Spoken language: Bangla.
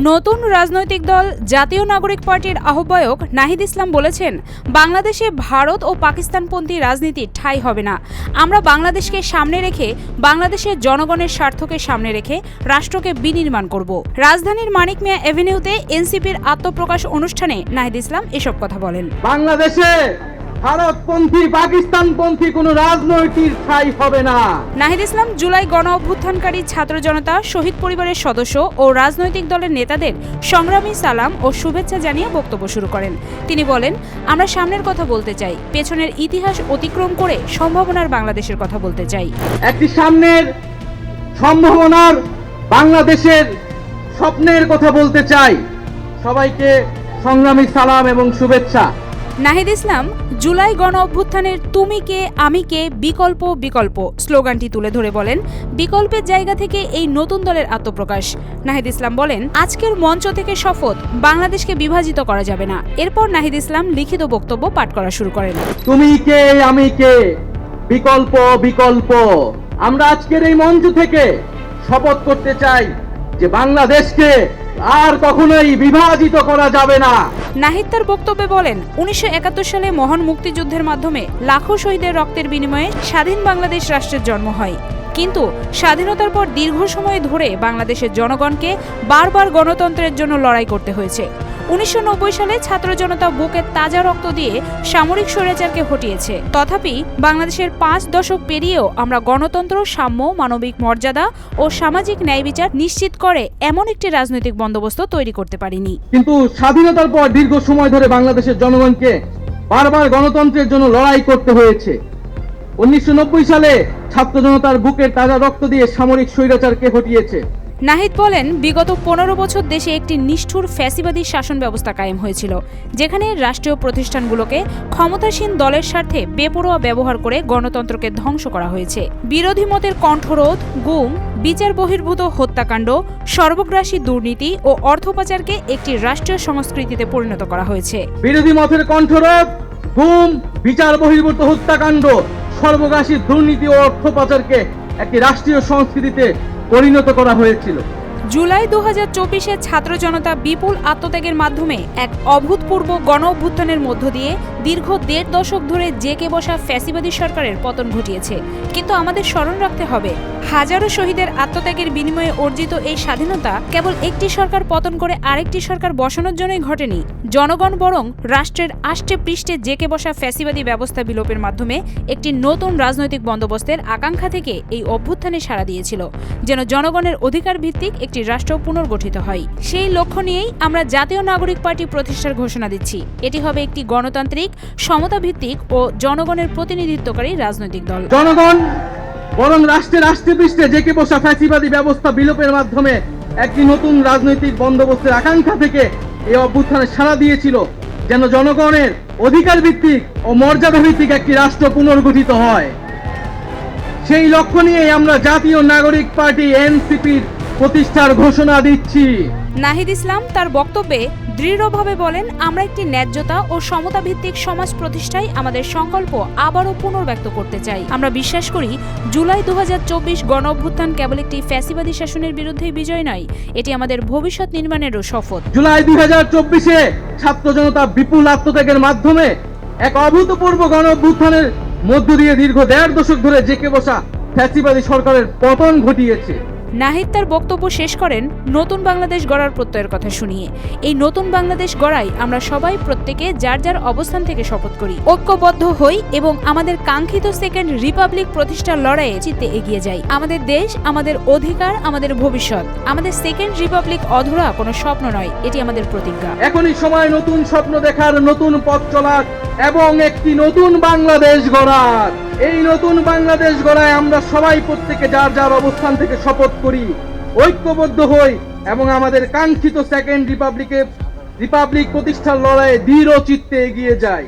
নতুন রাজনৈতিক দল জাতীয় নাগরিক পার্টির আহ্বায়ক নাহিদ ইসলাম বলেছেন, বাংলাদেশে ভারত ও পাকিস্তানপন্থী রাজনীতি ঠাঁই হবে না। আমরা বাংলাদেশকে সামনে রেখে, বাংলাদেশের জনগণের স্বার্থকে সামনে রেখে রাষ্ট্রকে বিনির্মাণ করব। রাজধানীর মানিক মিয়া এভিনিউতে এনসিপির আত্মপ্রকাশ অনুষ্ঠানে নাহিদ ইসলাম এসব কথা বলেন। বাংলাদেশে ভারতপন্থী পাকিস্তানপন্থী কোনো রাজনৈতিক ঠাঁই হবে না। নাহিদ ইসলাম জুলাই গণ অভ্যুত্থানকারী ছাত্র জনতা, শহীদ পরিবারের সদস্য ও রাজনৈতিক দলের নেতাদের সংগ্রামী সালাম ও শুভেচ্ছা জানিয়ে বক্তব্য শুরু করেন। তিনি বলেন, আমরা সামনের কথা বলতে চাই, পেছনের ইতিহাস অতিক্রম করে সম্ভাবনার বাংলাদেশের কথা বলতে চাই। একটি সামনের সম্ভাবনার বাংলাদেশের স্বপ্নের কথা বলতে চাই। সবাইকে সংগ্রামী সালাম এবং শুভেচ্ছা। নাহিদ ইসলাম জুলাই গণ অভ্যুত্থানের তুমি কে আমি কে বিকল্প বিকল্প স্লোগানটি তুলে ধরে বলেন, বিকল্পের জায়গা থেকে এই নতুন দলের আত্মপ্রকাশ। নাহিদ ইসলাম বলেন, আজকের মঞ্চ থেকে শপথ, বাংলাদেশকে বিভাজিত করা যাবে না। এরপর নাহিদ ইসলাম লিখিত বক্তব্য পাঠ করা শুরু করেন। তুমি কে আমি কে বিকল্প বিকল্প। আমরা আজকের এই মঞ্চ থেকে শপথ করতে চাই যে বাংলাদেশকে আর কখনোই বিভাজিত করা যাবে না। নাহিদ তার বক্তব্যে বলেন, 1971 সালে মহান মুক্তিযুদ্ধের মাধ্যমে লাখো শহীদের রক্তের বিনিময়ে স্বাধীন বাংলাদেশ রাষ্ট্রের জন্ম হয়। কিন্তু স্বাধীনতার পর দীর্ঘ সময় ধরে বাংলাদেশের জনগণকে বারবার গণতন্ত্রের জন্য লড়াই করতে হয়েছে। 1990 সালে ছাত্র জনতা বুকে তাজা রক্ত দিয়ে সামরিক স্বৈরাচারকে হটিয়েছে। তথাপি বাংলাদেশের 5 দশক পেরিয়েও আমরা গণতন্ত্র, সাম্য, মানবিক মর্যাদা ও সামাজিক ন্যায় বিচার নিশ্চিত করে এমন একটি রাজনৈতিক বন্দোবস্ত তৈরি করতে পারিনি। কিন্তু স্বাধীনতার পর দীর্ঘ সময় ধরে বাংলাদেশের জনগণকে বারবার গণতন্ত্রের জন্য লড়াই করতে হয়েছে। 1990 সালে ছাত্র জনতার বুকের তাজা রক্ত দিয়ে সামরিক স্বৈরাচারকে হটিয়েছে। নাহিদ বলেন, বিগত 15 বছর দেশে একটি নিষ্ঠুর ফ্যাসিবাদী শাসন ব্যবস্থা কায়েম হয়েছিল, যেখানে রাষ্ট্রীয় প্রতিষ্ঠানগুলোকে ক্ষমতাসীন দলের স্বার্থে বেপরোয়া ব্যবহার করে গণতন্ত্রকে ধ্বংস করা হয়েছে। বিরোধী মতের কণ্ঠরোধ, গুম, বিচার বহির্ভূত হত্যাকাণ্ড, সর্বগ্রাসী দুর্নীতি ও অর্থ পাচারকে একটি রাষ্ট্রীয় সংস্কৃতিতে পরিণত করা হয়েছে। বিরোধী মতের কণ্ঠরোধ, গুম, বিচার বহির্ভূত হত্যাকাণ্ড, সর্বগ্রাসী দুর্নীতি ও অর্থ পাচারকে একটি রাষ্ট্রীয় সংস্কৃতিতে পরিণত করা হয়েছিল। জুলাই 2024-এ ছাত্র জনতা বিপুল আত্মত্যাগের মাধ্যমে এক অভূতপূর্ব গণ অভ্যুত্থানের মধ্য দিয়ে দীর্ঘ 1.5 দশক ধরে জেকে বসা ফ্যাসিবাদী সরকারের পতন ঘটিয়েছে। কিন্তু আমাদের স্মরণ রাখতে হবে, হাজারো শহীদের আত্মত্যাগের বিনিময়ে অর্জিত এই স্বাধীনতা কেবল একটি সরকার পতন করে আরেকটি সরকার বসানোর জন্যই ঘটেনি। জনগণ বরং রাষ্ট্রের আষ্টে পৃষ্ঠে জেকে বসা ফ্যাসিবাদী ব্যবস্থা বিলোপের মাধ্যমে একটি নতুন রাজনৈতিক বন্দোবস্তের আকাঙ্ক্ষা থেকে এই অভ্যুত্থানে সাড়া দিয়েছিল, যেন জনগণের অধিকার ভিত্তিক একটি রাষ্ট্র পুনর্গঠিত হয়। সেই লক্ষ্য নিয়েই আমরা জাতীয় নাগরিক পার্টি প্রতিষ্ঠার ঘোষণা দিচ্ছি। এটি হবে একটি গণতান্ত্রিক, সমতা ভিত্তিক ও জনগণের প্রতিনিধিত্বকারী রাজনৈতিক দল। জনগণ বরং রাষ্ট্রের আষ্টে পৃষ্ঠে জেকে বসা ফ্যাসিবাদী ব্যবস্থা বিলোপের মাধ্যমে একটি নতুন রাজনৈতিক বন্দোবস্তের আকাঙ্ক্ষা থেকে এই অভ্যুত্থানে সাড়া দিয়েছিল, যেন জনগণের অধিকার ভিত্তিক ও মর্যাদা ভিত্তিক একটি রাষ্ট্র পুনর্গঠিত হয়। সেই লক্ষ্য নিয়েই আমরা জাতীয় নাগরিক পার্টি এনসিপির প্রতিষ্ঠার ঘোষণা দিচ্ছি। নাহিদ ইসলাম তার বক্তব্যে দৃঢ়ভাবে বলেন, আমরা একটি ন্যায্যতা ও সমতা ভিত্তিক সমাজ প্রতিষ্ঠায় আমাদের সংকল্প আবারও পুনর্ব্যক্ত করতে চাই। আমরা বিশ্বাস করি, জুলাই 2024 গণ অভ্যুত্থান কেবল একটি ফ্যাসিবাদী শাসনের বিরুদ্ধে বিজয় নয়, এটি আমাদের ভবিষ্যৎ নির্মাণেরও শপথ। জুলাই 2024-এ ছাত্র জনতা বিপুল আত্মত্যাগের মাধ্যমে এক অভূতপূর্ব গণ অভ্যুত্থানের মধ্য দিয়ে দীর্ঘ 1.5 দশক ধরে জেকে বসা ফ্যাসিবাদী সরকারের পতন ঘটিয়েছে। নাহিদ তার বক্তব্য শেষ করেন নতুন বাংলাদেশ গড়ার প্রত্যয়ের কথা শুনিয়ে। এই নতুন বাংলাদেশ গড়াই আমরা সবাই প্রত্যেকে যার যার অবস্থান থেকে শপথ করি, ঐক্যবদ্ধ হই এবং আমাদের কাঙ্ক্ষিত সেকেন্ড রিপাবলিক প্রতিষ্ঠার লড়াইয়ে চিত্তে এগিয়ে যাই। আমাদের দেশ, আমাদের অধিকার, আমাদের ভবিষ্যৎ। আমাদের সেকেন্ড রিপাবলিক অধরা কোনো স্বপ্ন নয়, এটি আমাদের প্রতিজ্ঞা। এখনই সময় নতুন স্বপ্ন দেখার, নতুন পথ চলার এবং একটি নতুন বাংলাদেশ গড়ার। এই নতুন বাংলাদেশ গড়ায় আমরা সবাই প্রত্যেকে যার যার অবস্থান থেকে শপথ করি, ঐক্যবদ্ধ হই এবং আমাদের কাঙ্ক্ষিত সেকেন্ড রিপাবলিক প্রতিষ্ঠার লড়াইয়ে দৃঢ় চিত্তে এগিয়ে যাই।